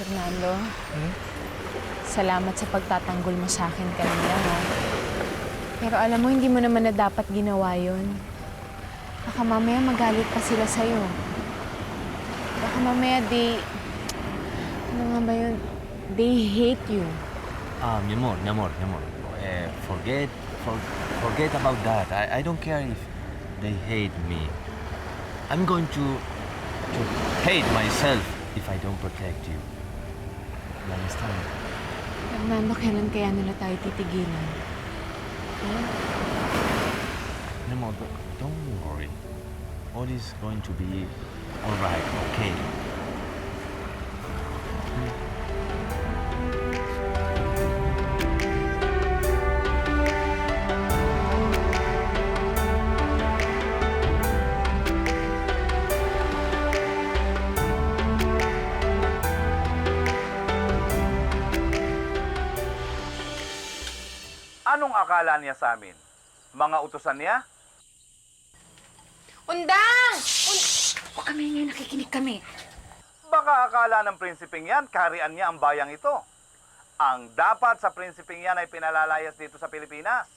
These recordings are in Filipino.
Fernando. Salamat sa pagtatanggol mo sa akin kanina, ha? Pero alam mo, hindi mo naman na dapat ginawa yun. Baka mamaya magalit pa sila sa'yo. Baka mamaya ano nga ba yun? They hate you. Mi amor. Forget about that. I don't care if they hate me. I'm going to hate myself if I don't protect you. You understand? Fernando, kailan kaya nila tayo titigilan? Mi amor, don't worry. All is going to be all right, okay? Anong akala niya sa amin? Mga utusan niya? Undang! Huwag kami ngayon, nakikinig kami. Baka akala ng prinsipeng yan, kaharian niya ang bayang ito. Ang dapat sa prinsipeng yan ay pinalalayas dito sa Pilipinas.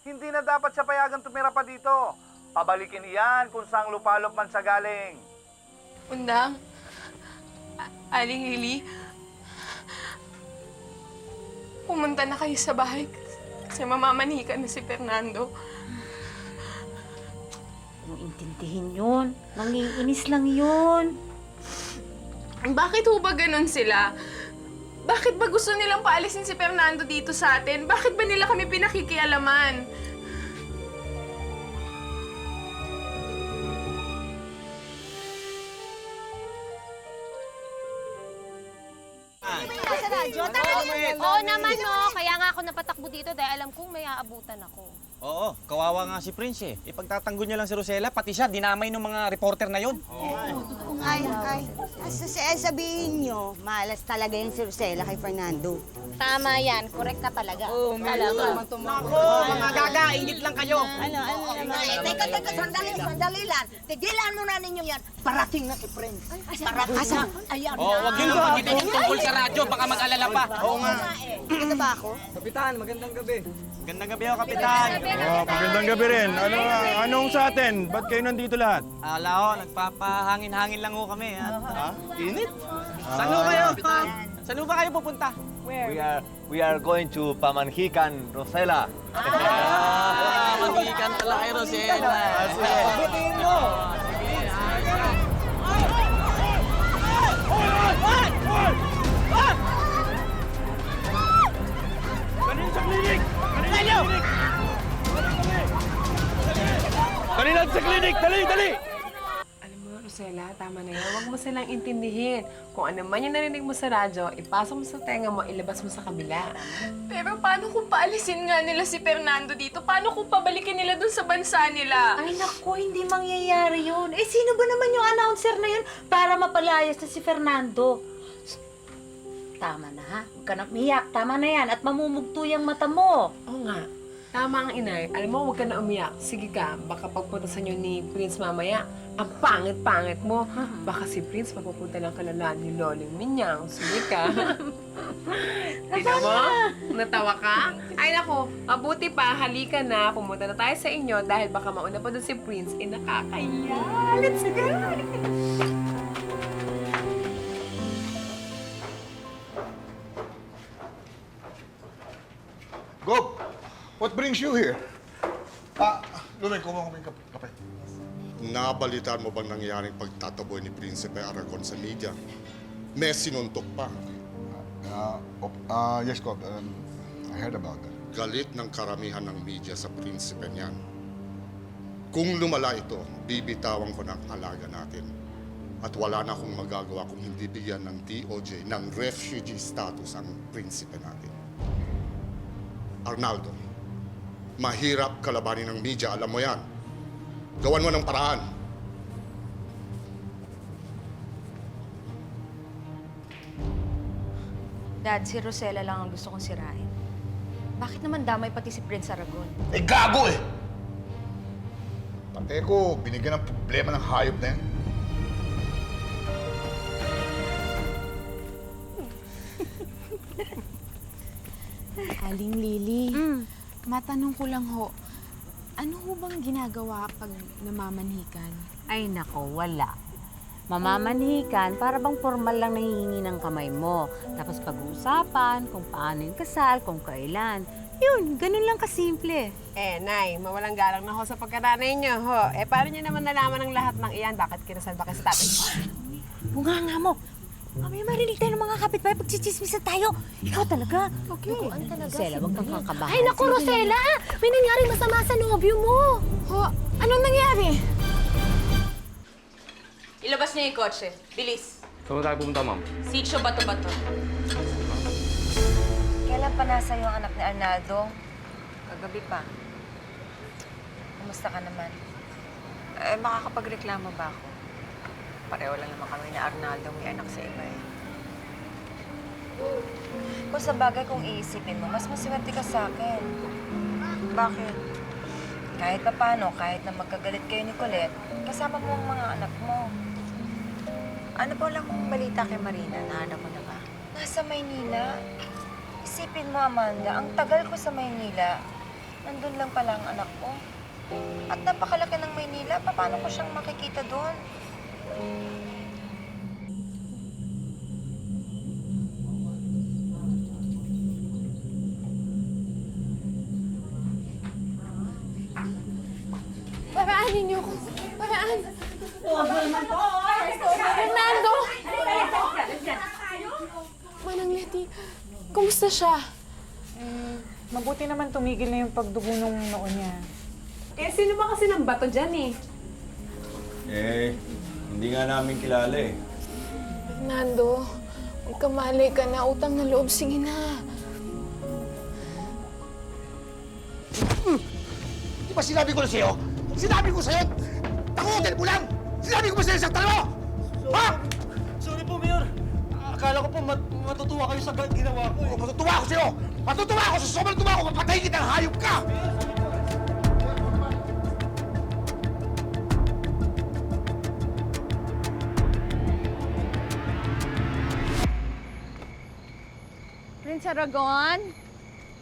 Hindi na dapat siya payagan tumira pa dito. Pabalikin iyan kung saang lupalop man siya galing. Undang? Aling Lily? Pumunta na kayo sa bahay kasi mamamanikan na si Fernando. Kung intindihin yun, nangiinis lang yun. Bakit ho ba ganun sila? Bakit ba gusto nilang paalisin si Fernando dito sa atin? Bakit ba nila kami pinakikialaman? Sa radyo? Oo naman, no. Kaya nga ako napatakbo dito dahil alam kong may aabutan ako. Oo, kawawa nga si Prince eh. Ipagtatanggol niya lang si Rosella, pati siya, dinamay ng mga reporter na yon. Ay. Sabihin nyo, malas talaga yung si Rosella kay Fernando. Tama yan. Correct ka talaga. Oo, talaga. Nako, mga gaga, ingit lang kayo. Ano naman? Teka, sandali lang. Tigilan mo na ninyo yan. Parating na si Prince. Parating na. Ayan Oo, wag niyo pagitin yung tungkol sa radyo, baka mag-alala pa. Oo nga. Ano ba ako? Kapitan, magandang gabi. Magandang gabi ako, Kapitan. Magandang gabi rin. Anong sa atin? Ba't kayo nandito lahat? Ala ho, nagpapahangin-hangin lang ho kami. Init? Saan ho kayo? Saan ho ba kayo pupunta? We are going to Pamanhikan, Rosella. Magikan pala kay Rosella. Butiin mo! Kanina sa klinik! Dali! Alam mo, Rosella, tama na yan. Huwag mo silang intindihin. Kung ano man yung narinig mo sa radyo, ipasok mo sa tenga mo, ilabas mo sa kabila. Pero paano kung paalisin nga nila si Fernando dito? Paano kung pabalikin nila dun sa bansa nila? Ay naku, hindi mangyayari yun. Eh, sino ba naman yung announcer na yun para mapalayas na si Fernando? Tama na ha, huwag ka nang umiyak. Tama na yan at mamumugto yung mata mo. Oo nga. Tama ang inay. Alam mo, huwag ka na umiyak. Sige ka, baka pagpunta sa inyo ni Prince mamaya, ang pangit-pangit mo. Baka si Prince mapupunta ng kalalaan ni Loling Minyang. Sige ka. Tignan mo? Natawa ka? Ay nako, mabuti pa, halika na. Pumunta na tayo sa inyo dahil baka mauna pa doon si Prince. Eh, nakakaya. Let's go! Gob, what brings you here? Luloy, kumuha kami ng kape. Nabalitaan mo bang nangyaring pagtataboy ni Prinsipe Aragon sa media? May sinuntok pa. Yes, Gob. I heard about that. Galit ng karamihan ng media sa Prinsipe niyan. Kung lumala ito, bibitawan ko ng alaga natin. At wala na akong magagawa kung hindi bigyan ng DOJ ng refugee status ang Prinsipe natin. Arnaldo, mahirap kalabanin ng media, alam mo yan. Gawan mo ng paraan. Dad, si Rosella lang ang gusto kong sirain. Bakit naman damay pati si Prince Aragon? Eh, gago eh! Pati ko, binigyan ng problema ng hayop na yan. Aling Lily, matanong ko lang ho, ano ho bang ginagawa pag namamanhikan? Ay nako, wala. Mamamanhikan, para bang formal lang nahihingi ng kamay mo. Tapos pag-uusapan kung paano yung kasal, kung kailan. Yun, ganun lang kasimple. Nay, mawalang galang na ho sa pagkaranay niyo, ho. Paano niyo naman nalaman ng lahat ng iyan? Bakit kinasal ba kayo sa tatay? Bunga nga mo. Kami marinig tayo ng mga kapitbahay pag chichismisan tayo. Ikaw talaga. Okay. Talaga. Rosella, huwag kang kakabahan. Ay, naku, Rosella! May nangyaring masama sa nobyo mo. Ho, anong nangyari? Ilabas niyo yung kotse. Bilis. Saan tayo pumunta, ma'am? Sitio Bato-Bato. Kailan pa nasa yung anak ni Arnaldo? Kagabi pa. Kumusta ka naman? Makakapagreklamo ba ako? Pareho lang naman kami ni Arnaldo may anak sa iba eh. Kung sa bagay kung iisipin mo, mas maswerte ka sa akin. Bakit? Kahit pa paano, kahit na magkagalit kayo ni Colette, kasama mo ang mga anak mo. Ano ba lang kung balita kay Marina? Nahanap mo na ba? Nasa Maynila. Isipin mo, Amanda, ang tagal ko sa Maynila, nandun lang pala ang anak ko. At napakalaki ng Maynila, paano ko siyang makikita doon? Paraanin niyo ko. Paraan. Fernando! Manang Leti, kumusta siya? Mabuti naman tumigil na yung pagdugo nung noo niya. Sino ba kasi ng bato dyan Hindi nga namin kilala eh. Fernando, huwag ka malay ka na. Utang na loob, sige na. Di ba sinabi ko na sa'yo? Sinabi ko sa'yo! Takutin mo lang! Sinabi ko ba sa'yo sa talo? Ha? Sorry po, Mayor. Akala ko po matutuwa kayo sa ginawa ko eh. Matutuwa ako sa'yo! Matutuwa ako! Sa sobrang tuwa ako, mapatayin kitang hayop ka! Prince Aragon?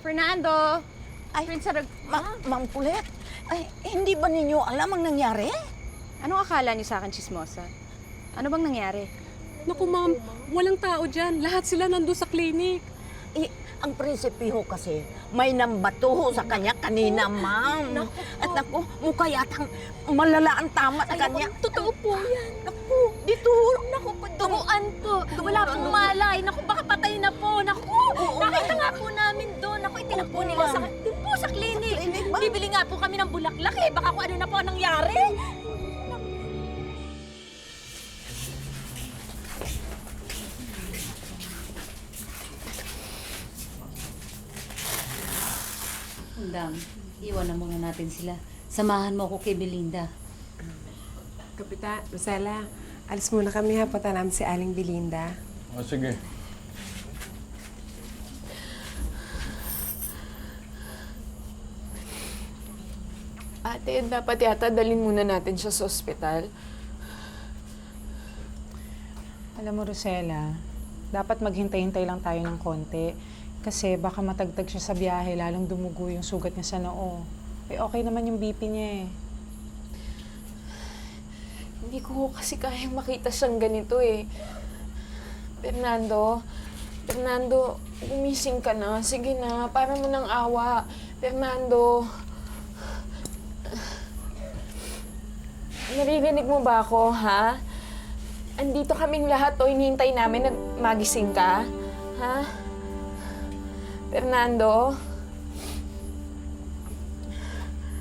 Fernando? Ay, Prince Aragon? Ma'am Colette, ay, hindi ba ninyo alam ang nangyari? Anong akala niyo sa akin, chismosa? Ano bang nangyari? Naku, ma'am, walang tao dyan. Lahat sila nandun sa clinic. Ang prinsipiho kasi, may nambatuho sa kanya kanina, ma'am. At naku, mukha yatang malala ang tama sa kanya. Totoo po yan. Naku, dito. Naku, duguan po. Wala pong malay. Naku, baka patay na po. Naku, nakita nga po namin doon. Naku, itinakbo nila sa clinic. Bibili nga po kami ng bulaklak eh. Baka kung ano na po ang nangyari. Dam, iwan na muna natin sila. Samahan mo ako kay Belinda. Kapitan, Rosella, alis muna kami ha. Punta namin si Aling Belinda. O sige. Ate, dapat yata dalhin muna natin siya sa ospital. Alam mo, Rosella, dapat maghintay-hintay lang tayo ng konti. Kasi baka matagtag siya sa biyahe, lalong dumugo yung sugat niya sa noo. Okay naman yung BP niya eh. Hindi ko kasi kayang makita siyang ganito eh. Fernando, gumising ka na. Sige na, para mo ng awa. Fernando. Naririnig mo ba ako, ha? Andito kaming lahat o hinihintay namin na magising ka. Ha? Fernando?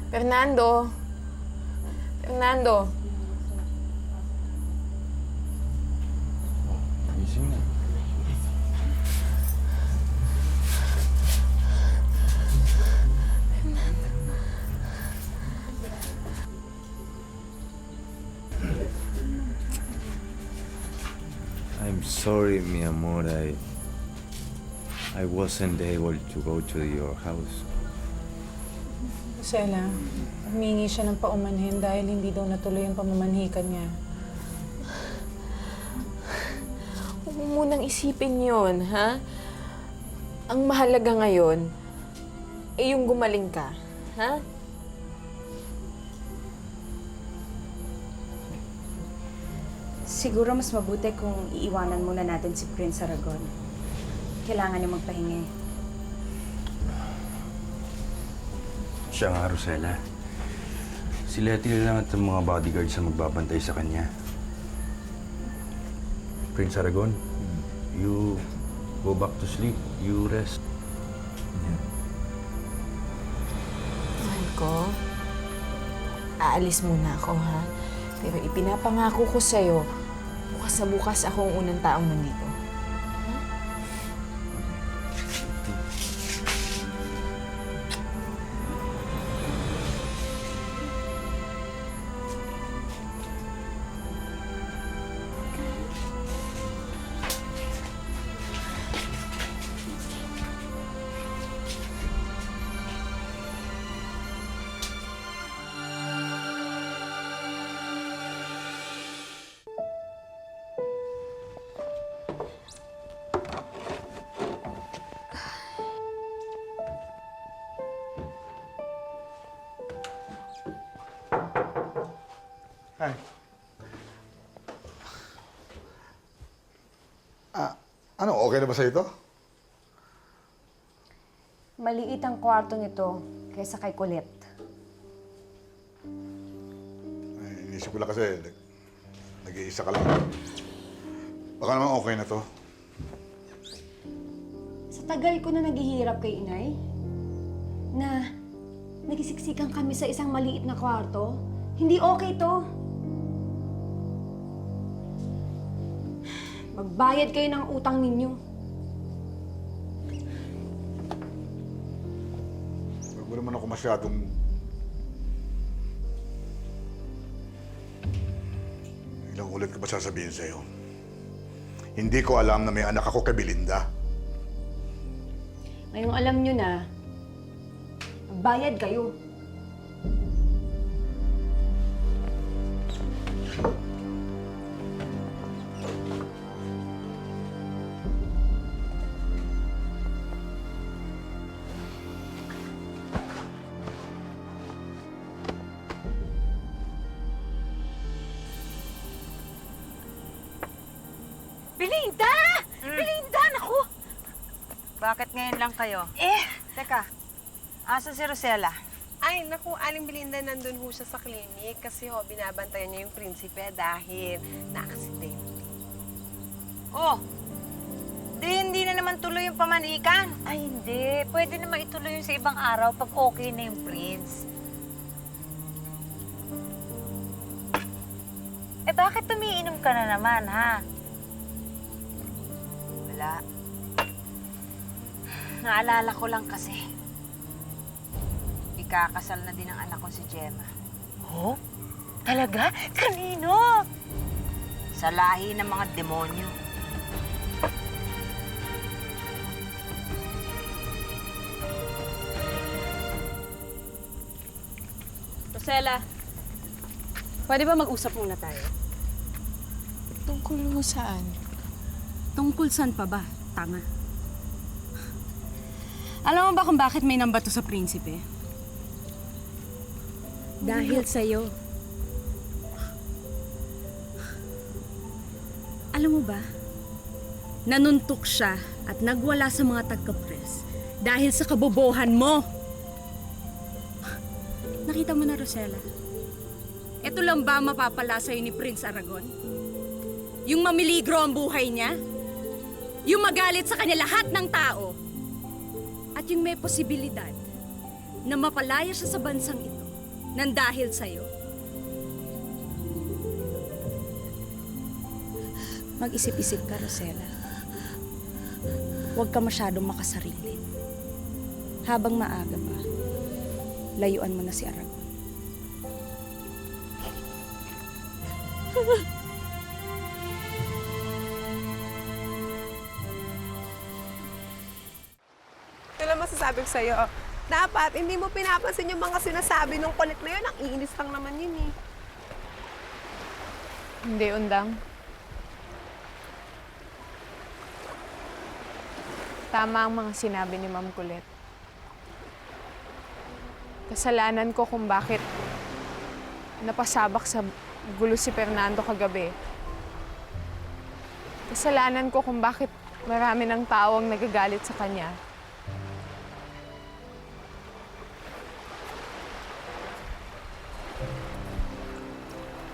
Fernando? Fernando? Gising na. I'm sorry, mi amor. I wasn't able to go to your house. Rosella, humingi siya ng paumanhin dahil hindi daw natuloy ang pamamanhikan niya. Huwag mo munang isipin yun, ha? Ang mahalaga ngayon, yung gumaling ka. Ha? Siguro mas mabuti kung iiwanan muna natin si Prince Aragon. Kailangan niya magpahinga. Siya nga, Rosella. Si Letty lang at ang mga bodyguards na magbabantay sa kanya. Prince Aragon, you go back to sleep. You rest. Mahal ko, aalis muna ako, ha? Pero ipinapangako ko sa'yo, bukas na bukas ako ang unang taong nandito. Hi. Ano, okay na ba sa'yo ito? Maliit ang kwartong ito kaysa kay Colette. Ay, inisip ko lang kasi, nag-iisa ka lang. Baka naman okay na to. Sa tagal ko na naghihirap kay inay, na nagisiksikan kami sa isang maliit na kwarto, hindi okay to. Magbayad kayo ng utang ninyo. Huwag mo naman ako masyadong... Ilang ulit ko ba sasabihin sa'yo? Hindi ko alam na may anak ako kay Belinda. Ngayong alam nyo na, magbayad kayo. Belinda! Belinda, naku! Bakit ngayon lang kayo? Teka, asa si Rosella? Ay, naku, Aling Belinda, nandun ho siya sa clinic kasi ho, binabantayan niya yung prinsipe dahil na-aksidente. Oh, hindi na naman tuloy yung pamanikan. Ay, hindi. Pwede naman ituloy yung sa ibang araw pag okay na yung prince. Bakit tumiinom ka na naman, ha? Wala. Naalala ko lang kasi. Ikakasal na din ang anak ko si Gemma. Oh? Talaga? Kanino? Sa lahi ng mga demonyo. Rosella, pwede ba mag-usap muna tayo? Tungkol mo saan? Tungkol saan pa ba? Tanga. Alam mo ba kung bakit may nambato sa prinsipe? Dahil sa'yo. Alam mo ba, nanuntok siya at nagwala sa mga taga-press dahil sa kabobohan mo. Nakita mo na, Rosella? Ito lang ba mapapala sa'yo ni Prince Aragon? Yung mamiligro ang buhay niya? Yung magalit sa kanya lahat ng tao? At yung may posibilidad na mapalaya siya sa bansang ito nang dahil sa'yo? Mag-isip-isip ka, Rosella. Huwag ka masyadong makasarili. Habang maaga pa, layuan mo na si Aragon. Ito lang masasabi ko sa'yo. Dapat, hindi mo pinapansin yung mga sinasabi nung kulit na yun. Ang iinis lang naman yun eh. Hindi, Undang. Tama ang mga sinabi ni Ma'am Colette. Kasalanan ko kung bakit napasabak sa gulo si Fernando kagabi. Kasalanan ko kung bakit marami ng tao ang nagagalit sa kanya.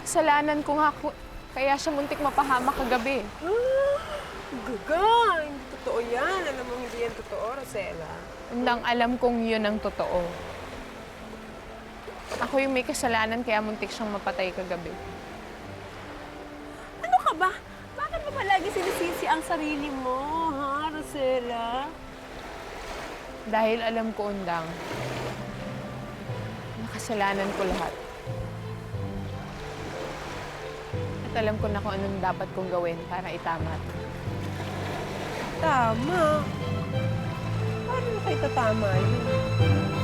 Kasalanan ko nga kaya siya muntik mapahamak kagabi. Gaga! Hindi totoo yan. Alam mo, hindi yan totoo, Rosella. Handang alam kong yun ang totoo. Ako yung may kasalanan kaya muntik siyang mapatay kagabi. Ano ka ba? Bakit mo palagi sinisisi ang sarili mo, ha, Rosella? Dahil alam ko, Undang, nakasalanan ko lahat. At alam ko na kung anong dapat kong gawin para itama ito. Tama. Paano kayo tatama yun?